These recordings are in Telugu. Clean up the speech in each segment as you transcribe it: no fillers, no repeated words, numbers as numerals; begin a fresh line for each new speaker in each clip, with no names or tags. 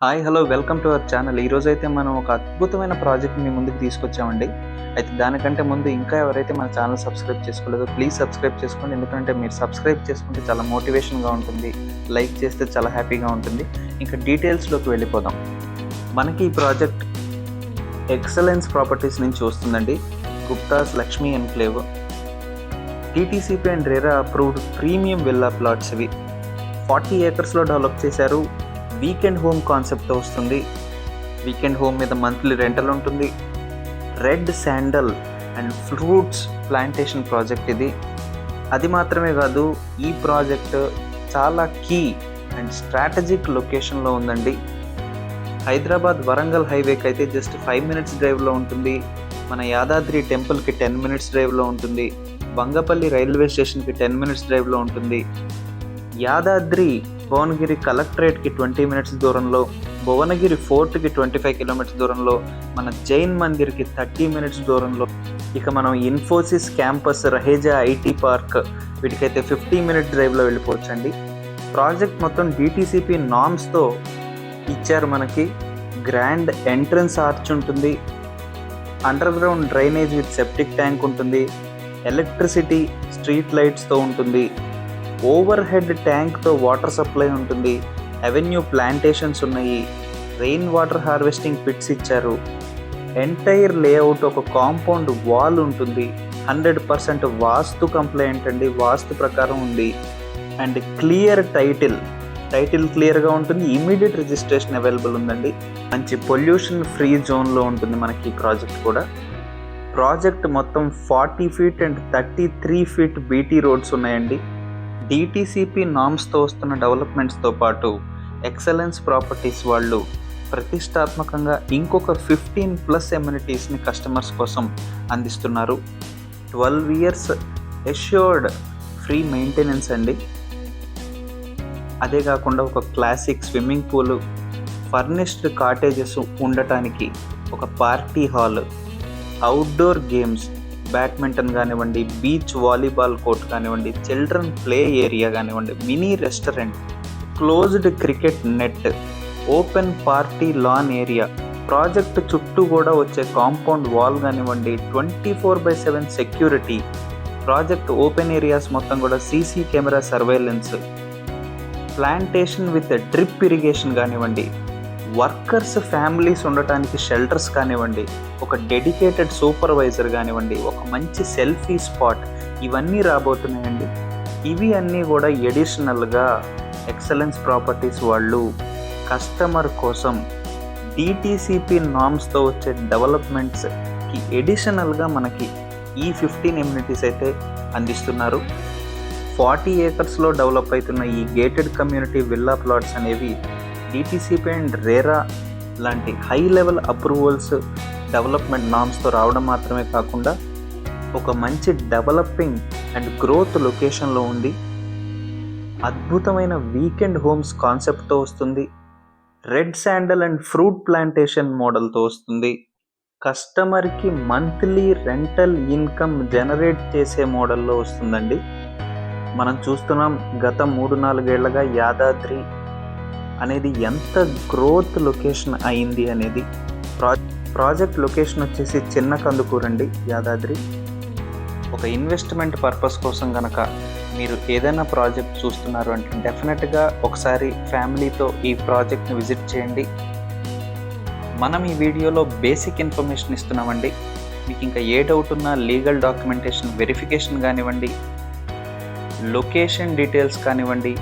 Hi hello welcome to our channel. ఈరోజైతే మనం ఒక అద్భుతమైన ప్రాజెక్ట్ మీ ముందుకు తీసుకొచ్చామండి. అయితే దానికంటే ముందు ఇంకా ఎవరైతే మన ఛానల్ సబ్స్క్రైబ్ చేసుకోలేదో ప్లీజ్ సబ్స్క్రైబ్ చేసుకోండి. ఎందుకంటే మీరు సబ్స్క్రైబ్ చేసుకుంటే చాలా మోటివేషన్గా ఉంటుంది, లైక్ చేస్తే చాలా హ్యాపీగా ఉంటుంది. ఇంకా డీటెయిల్స్లోకి వెళ్ళిపోదాం. మనకి ఈ ప్రాజెక్ట్ ఎక్సలెన్స్ ప్రాపర్టీస్ నుంచి వస్తుందండి. Guptas Lakshmi enclave, TTCP and RERA approved premium villa plots. ఇవి 40 ఏకర్స్లో డెవలప్ చేశారు. వీకెండ్ హోమ్ కాన్సెప్ట్తో వస్తుంది. వీకెండ్ హోమ్ మీద మంత్లీ రెంటల్ ఉంటుంది. Red sandal and fruits plantation project ఇది. అది మాత్రమే కాదు, ఈ ప్రాజెక్ట్ చాలా కీ అండ్ స్ట్రాటజిక్ లొకేషన్లో ఉందండి. హైదరాబాద్ వరంగల్ హైవేకి అయితే జస్ట్ 5 మినిట్స్ డ్రైవ్లో ఉంటుంది. మన యాదాద్రి టెంపుల్కి 10 మినిట్స్ డ్రైవ్లో ఉంటుంది. బంగపల్లి రైల్వే స్టేషన్కి 10 మినిట్స్ డ్రైవ్లో ఉంటుంది. యాదాద్రి భువనగిరి కలెక్టరేట్కి 20 మినిట్స్ దూరంలో, భువనగిరి ఫోర్ట్కి 25 కిలోమీటర్స్ దూరంలో, మన జైన్ మందిర్కి 30 మినిట్స్ దూరంలో. ఇక మనం Infosys campus, Raheja IT park, వీటికైతే 50 మినిట్ డ్రైవ్లో వెళ్ళిపోవచ్చండి. ప్రాజెక్ట్ మొత్తం డిటిసిపి నామ్స్తో ఇచ్చారు. మనకి గ్రాండ్ ఎంట్రన్స్ ఆర్చ్ ఉంటుంది, underground drainage with septic tank ఉంటుంది, ఎలక్ట్రిసిటీ స్ట్రీట్ లైట్స్తో ఉంటుంది, ఓవర్ హెడ్ ట్యాంక్తో వాటర్ సప్లై ఉంటుంది, అవెన్యూ ప్లాంటేషన్స్ ఉన్నాయి, రెయిన్ వాటర్ హార్వెస్టింగ్ పిట్స్ ఇచ్చారు. ఎంటైర్ లేఅవుట్ ఒక కాంపౌండ్ వాల్ ఉంటుంది. 100% వాస్తు కంప్లైంట్ అండి, వాస్తు ప్రకారం ఉంది. అండ్ క్లియర్ టైటిల్ క్లియర్గా ఉంటుంది. ఇమీడియట్ రిజిస్ట్రేషన్ అవైలబుల్ ఉందండి. మంచి పొల్యూషన్ ఫ్రీ జోన్లో ఉంటుంది మనకి ఈ ప్రాజెక్ట్ కూడా. ప్రాజెక్ట్ మొత్తం 40 feet and 33 feet BT roads ఉన్నాయండి. డిటిసిపి నామ్స్తో వస్తున్న డెవలప్మెంట్స్తో పాటు ఎక్సలెన్స్ ప్రాపర్టీస్ వాళ్ళు ప్రతిష్టాత్మకంగా ఇంకొక 15+ ఎమ్యూనిటీస్ని కస్టమర్స్ కోసం అందిస్తున్నారు. 12 ఇయర్స్ ఎష్యూర్డ్ ఫ్రీ మెయింటెనెన్స్ అండి. అదే కాకుండా ఒక classic swimming pool, furnished cottages ఉండటానికి ఒక party hall, outdoor games, badminton కానివ్వండి, బీచ్ వాలీబాల్ కోర్ట్ కానివ్వండి, చిల్డ్రన్ ప్లే ఏరియా కానివ్వండి, mini restaurant, closed cricket net, open party lawn area, project చుట్టూ కూడా వచ్చే కాంపౌండ్ వాల్ కానివ్వండి, 24/7 సెక్యూరిటీ, ప్రాజెక్ట్ ఓపెన్ ఏరియాస్ మొత్తం కూడా CC camera surveillance, plantation with drip irrigation కానివ్వండి, వర్కర్స్ ఫ్యామిలీస్ ఉండటానికి షెల్టర్స్ కానివ్వండి, ఒక డెడికేటెడ్ సూపర్వైజర్ కానివ్వండి, ఒక మంచి సెల్ఫీ స్పాట్, ఇవన్నీ రాబోతున్నాయండి. ఇవి అన్నీ కూడా ఎడిషనల్గా ఎక్సలెన్స్ ప్రాపర్టీస్ వాళ్ళు కస్టమర్ కోసం డిటిసిపి నామ్స్తో వచ్చే డెవలప్మెంట్స్కి ఎడిషనల్గా మనకి ఈ 15 ఎమ్యూనిటీస్ అయితే అందిస్తున్నారు. 40 ఏకర్స్లో డెవలప్ అవుతున్న ఈ గేటెడ్ కమ్యూనిటీ విల్లా ప్లాట్స్ అనేవి డిటిసిపి అండ్ రెరా లాంటి హై లెవెల్ అప్రూవల్స్, డెవలప్మెంట్ నామ్స్తో రావడం మాత్రమే కాకుండా ఒక మంచి డెవలపింగ్ అండ్ గ్రోత్ లొకేషన్లో ఉంది. అద్భుతమైన వీకెండ్ హోమ్స్ కాన్సెప్ట్తో వస్తుంది. Red sandal and fruit plantation మోడల్తో వస్తుంది. కస్టమర్కి మంత్లీ రెంటల్ ఇన్కమ్ జనరేట్ చేసే మోడల్లో వస్తుందండి. మనం చూస్తున్నాం గత 3-4 ఏళ్లుగా యాదాద్రి అనేది ఎంత గ్రోత్ లొకేషన్ అయింది అనేది. ప్రాజెక్ట్ లొకేషన్ వచ్చేసి చిన్న కందుకూరండి, యాదాద్రి. ఒక ఇన్వెస్ట్మెంట్ పర్పస్ కోసం కనుక మీరు ఏదైనా ప్రాజెక్ట్ చూస్తున్నారు అంటే డెఫినెట్గా ఒకసారి ఫ్యామిలీతో ఈ ప్రాజెక్ట్ని విజిట్ చేయండి. మనం ఈ వీడియోలో బేసిక్ ఇన్ఫర్మేషన్ ఇస్తున్నామండి. మీకు ఇంకా ఏ డౌట్ ఉన్నా లీగల్ డాక్యుమెంటేషన్ వెరిఫికేషన్ కానివ్వండి, లొకేషన్ డీటెయిల్స్ కానివ్వండి,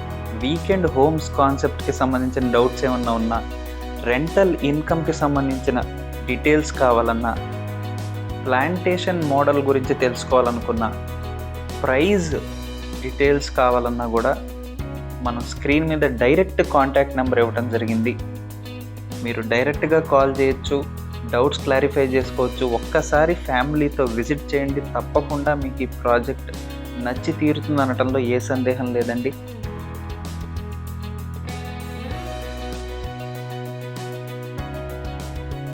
వీకెండ్ హోమ్స్ కాన్సెప్ట్కి సంబంధించిన డౌట్స్ ఏమన్నా ఉన్నా, రెంటల్ ఇన్కమ్కి సంబంధించిన డీటెయిల్స్ కావాలన్నా, ప్లాంటేషన్ మోడల్ గురించి తెలుసుకోవాలనుకున్నా, ప్రైజ్ డీటెయిల్స్ కావాలన్నా కూడా మనం స్క్రీన్ మీద డైరెక్ట్ కాంటాక్ట్ నెంబర్ ఇవ్వడం జరిగింది. మీరు డైరెక్ట్గా కాల్ చేయొచ్చు, డౌట్స్ క్లారిఫై చేసుకోవచ్చు. ఒక్కసారి ఫ్యామిలీతో విజిట్ చేయండి, తప్పకుండా మీకు ఈ ప్రాజెక్ట్ నచ్చి తీరుతుంది అనటంలో ఏ సందేహం లేదండి.